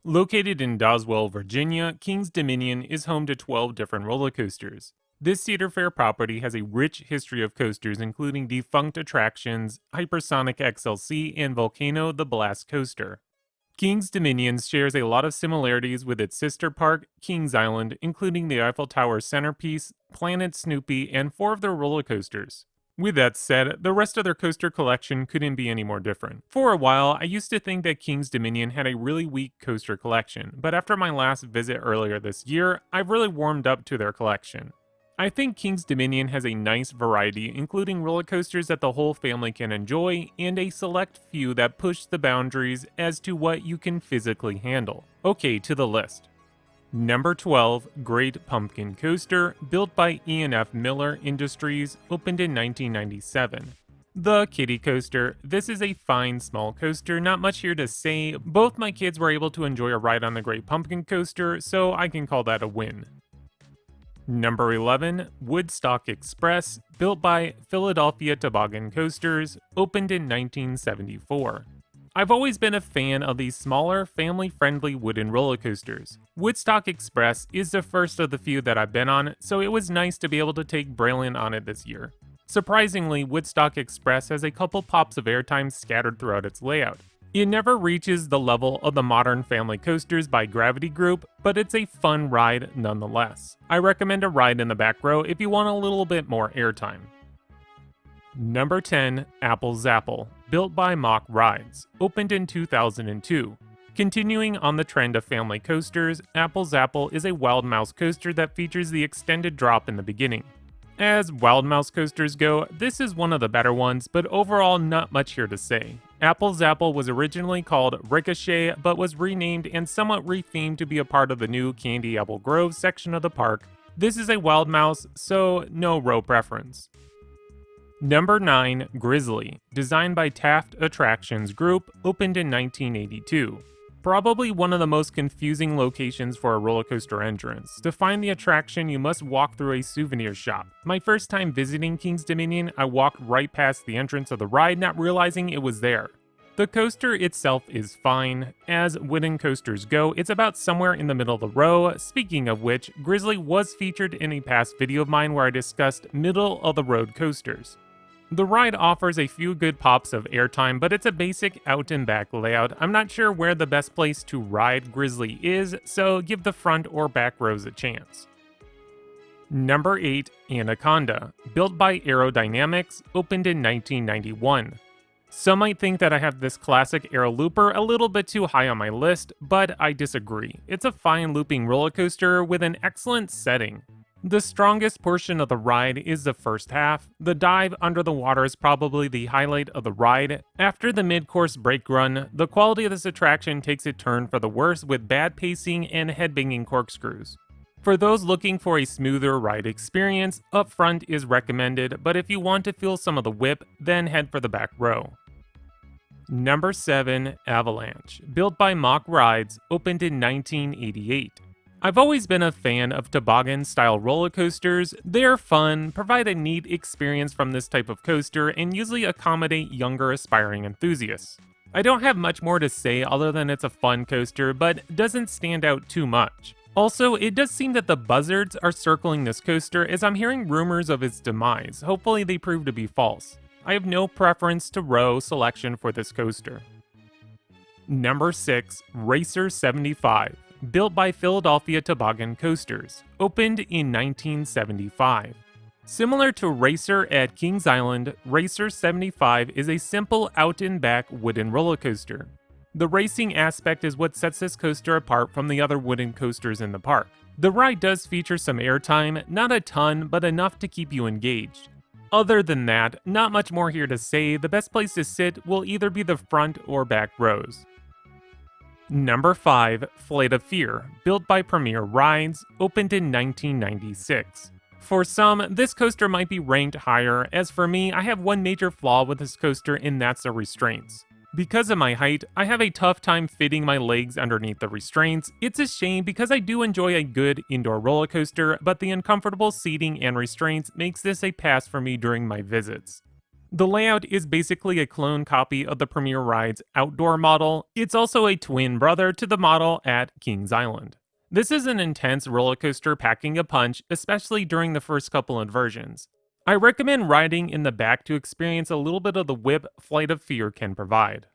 Located in Doswell, Virginia, King's Dominion is home to 12 different roller coasters. This Cedar Fair property has a rich history of coasters, including defunct attractions, Hypersonic XLC, and Volcano the Blast Coaster. King's Dominion shares a lot of similarities with its sister park, Kings Island, including the Eiffel Tower centerpiece, Planet Snoopy, and 4 of their roller coasters. With that said, the rest of their coaster collection couldn't be any more different. For a while, I used to think that King's Dominion had a really weak coaster collection, but after my last visit earlier this year, I've really warmed up to their collection. I think King's Dominion has a nice variety, including roller coasters that the whole family can enjoy, and a select few that push the boundaries as to what you can physically handle. Okay, to the list. Number 12, Great Pumpkin Coaster, built by E&F Miller Industries, opened in 1997. The Kiddie Coaster. This is a fine small coaster, not much here to say. Both my kids were able to enjoy a ride on the Great Pumpkin Coaster, so I can call that a win. Number 11, Woodstock Express, built by Philadelphia Toboggan Coasters, opened in 1974. I've always been a fan of these smaller, family-friendly wooden roller coasters. Woodstock Express is the first of the few that I've been on, so it was nice to be able to take Braylon on it this year. Surprisingly, Woodstock Express has a couple pops of airtime scattered throughout its layout. It never reaches the level of the modern family coasters by Gravity Group, but it's a fun ride nonetheless. I recommend a ride in the back row if you want a little bit more airtime. Number 10, Apple Zapple, built by Mock Rides, opened in 2002. Continuing on the trend of family coasters, Apple Zapple is a Wild Mouse coaster that features the extended drop in the beginning. As Wild Mouse coasters go, this is one of the better ones, but overall not much here to say. Apple Zapple was originally called Ricochet, but was renamed and somewhat rethemed to be a part of the new Candy Apple Grove section of the park. This is a Wild Mouse, so no row preference. Number 9, Grizzly, designed by Taft Attractions Group, opened in 1982. Probably one of the most confusing locations for a roller coaster entrance. To find the attraction, you must walk through a souvenir shop. My first time visiting King's Dominion, I walked right past the entrance of the ride, not realizing it was there. The coaster itself is fine. As wooden coasters go, it's about somewhere in the middle of the row. Speaking of which, Grizzly was featured in a past video of mine where I discussed middle-of-the-road coasters. The ride offers a few good pops of airtime, but it's a basic out and back layout. I'm not sure where the best place to ride Grizzly is, so give the front or back rows a chance. Number 8, Anaconda, built by Aerodynamics, opened in 1991. Some might think that I have this classic Aero Looper a little bit too high on my list, but I disagree. It's a fine looping roller coaster with an excellent setting. The strongest portion of the ride is the first half. The dive under the water is probably the highlight of the ride. After the mid-course brake run, the quality of this attraction takes a turn for the worse with bad pacing and headbanging corkscrews. For those looking for a smoother ride experience, up front is recommended, but if you want to feel some of the whip, then head for the back row. Number 7, Avalanche, built by Mock Rides, opened in 1988. I've always been a fan of toboggan-style roller coasters. They're fun, provide a neat experience from this type of coaster, and usually accommodate younger aspiring enthusiasts. I don't have much more to say other than it's a fun coaster, but doesn't stand out too much. Also, it does seem that the buzzards are circling this coaster as I'm hearing rumors of its demise. Hopefully they prove to be false. I have no preference to row selection for this coaster. Number 6, Racer 75. Built by Philadelphia Toboggan Coasters, opened in 1975. Similar to Racer at Kings Island, Racer 75 is a simple out-and-back wooden roller coaster. The racing aspect is what sets this coaster apart from the other wooden coasters in the park. The ride does feature some airtime, not a ton, but enough to keep you engaged. Other than that, not much more here to say. The best place to sit will either be the front or back rows. Number 5, Flight of Fear, built by Premier Rides, opened in 1996. For some, this coaster might be ranked higher, as for me, I have one major flaw with this coaster and that's the restraints. Because of my height, I have a tough time fitting my legs underneath the restraints. It's a shame because I do enjoy a good indoor roller coaster, but the uncomfortable seating and restraints makes this a pass for me during my visits. The layout is basically a clone copy of the Premier Rides outdoor model. It's also a twin brother to the model at Kings Island. This is an intense roller coaster packing a punch, especially during the first couple inversions. I recommend riding in the back to experience a little bit of the whip Flight of Fear can provide.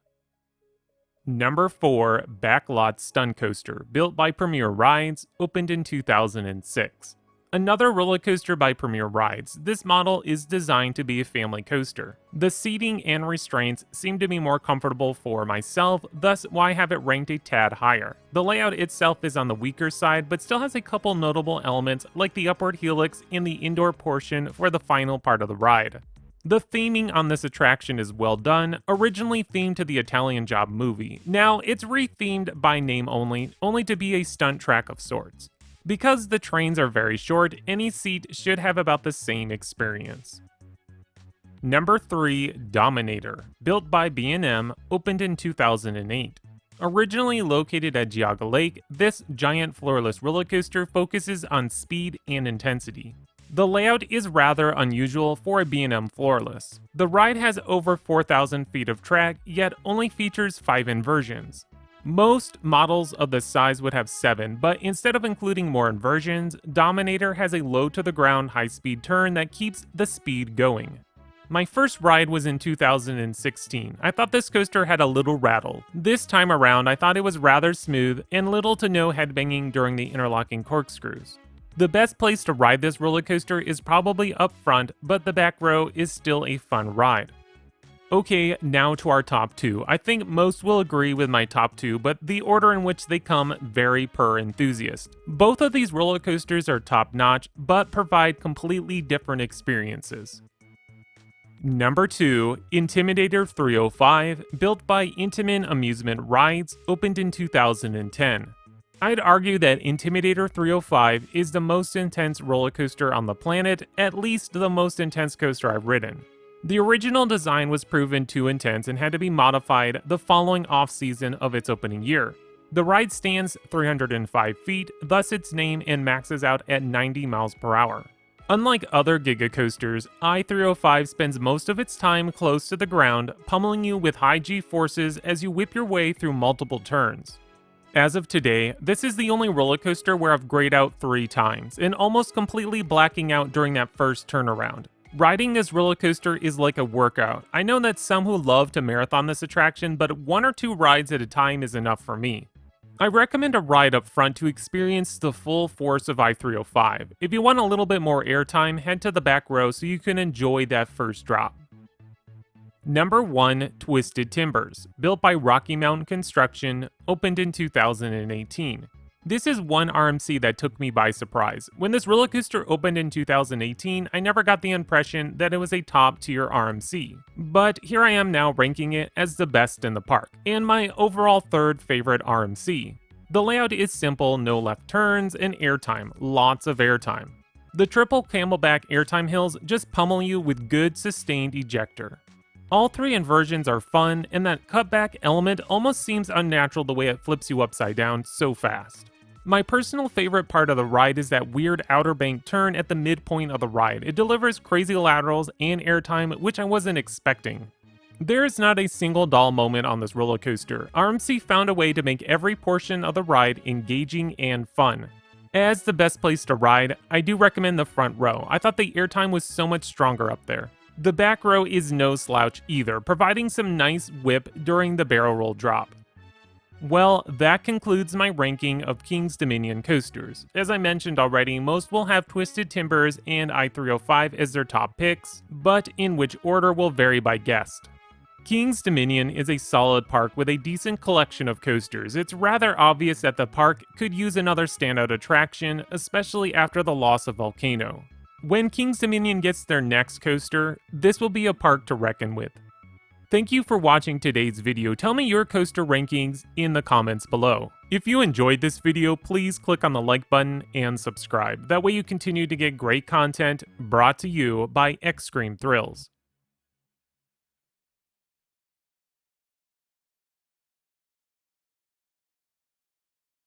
Number 4, Backlot Stunt Coaster, built by Premier Rides, opened in 2006. Another roller coaster by Premier Rides, this model is designed to be a family coaster. The seating and restraints seem to be more comfortable for myself, thus why I have it ranked a tad higher. The layout itself is on the weaker side, but still has a couple notable elements like the upward helix and the indoor portion for the final part of the ride. The theming on this attraction is well done, originally themed to the Italian Job movie. Now, it's rethemed by name only to be a stunt track of sorts. Because the trains are very short, any seat should have about the same experience. Number 3, Dominator, built by B&M, opened in 2008. Originally located at Geauga Lake, this giant floorless roller coaster focuses on speed and intensity. The layout is rather unusual for a B&M floorless. The ride has over 4,000 feet of track, yet only features 5 inversions. Most models of this size would have 7, but instead of including more inversions, Dominator has a low-to-the-ground high-speed turn that keeps the speed going. My first ride was in 2016. I thought this coaster had a little rattle. This time around, I thought it was rather smooth and little to no headbanging during the interlocking corkscrews. The best place to ride this roller coaster is probably up front, but the back row is still a fun ride. Okay, now to our top 2. I think most will agree with my top 2, but the order in which they come vary per enthusiast. Both of these roller coasters are top-notch, but provide completely different experiences. Number 2, Intimidator 305, built by Intamin Amusement Rides, opened in 2010. I'd argue that Intimidator 305 is the most intense roller coaster on the planet, at least the most intense coaster I've ridden. The original design was proven too intense and had to be modified the following off-season of its opening year. The ride stands 305 feet, thus its name, and maxes out at 90 miles per hour. Unlike other Giga coasters, I-305 spends most of its time close to the ground, pummeling you with high G-forces as you whip your way through multiple turns. As of today, this is the only roller coaster where I've grayed out 3 times, and almost completely blacking out during that first turnaround. Riding this roller coaster is like a workout. I know that some who love to marathon this attraction, but 1 or 2 rides at a time is enough for me. I recommend a ride up front to experience the full force of I-305. If you want a little bit more airtime, head to the back row so you can enjoy that first drop. Number 1, Twisted Timbers, built by Rocky Mountain Construction, opened in 2018. This is one RMC that took me by surprise. When this roller coaster opened in 2018, I never got the impression that it was a top-tier RMC. But here I am now ranking it as the best in the park, and my overall 3rd favorite RMC. The layout is simple, no left turns, and airtime, lots of airtime. The triple camelback airtime hills just pummel you with good sustained ejector. All 3 inversions are fun, and that cutback element almost seems unnatural the way it flips you upside down so fast. My personal favorite part of the ride is that weird outer bank turn at the midpoint of the ride. It delivers crazy laterals and airtime, which I wasn't expecting. There is not a single dull moment on this roller coaster. RMC found a way to make every portion of the ride engaging and fun. As the best place to ride, I do recommend the front row. I thought the airtime was so much stronger up there. The back row is no slouch either, providing some nice whip during the barrel roll drop. Well, that concludes my ranking of Kings Dominion coasters. As I mentioned already, most will have Twisted Timbers and I-305 as their top picks, but in which order will vary by guest. Kings Dominion is a solid park with a decent collection of coasters. It's rather obvious that the park could use another standout attraction, especially after the loss of Volcano. When Kings Dominion gets their next coaster, this will be a park to reckon with. Thank you for watching today's video. Tell me your coaster rankings in the comments below. If you enjoyed this video, please click on the like button and subscribe. That way you continue to get great content brought to you by Xtreme Thrills.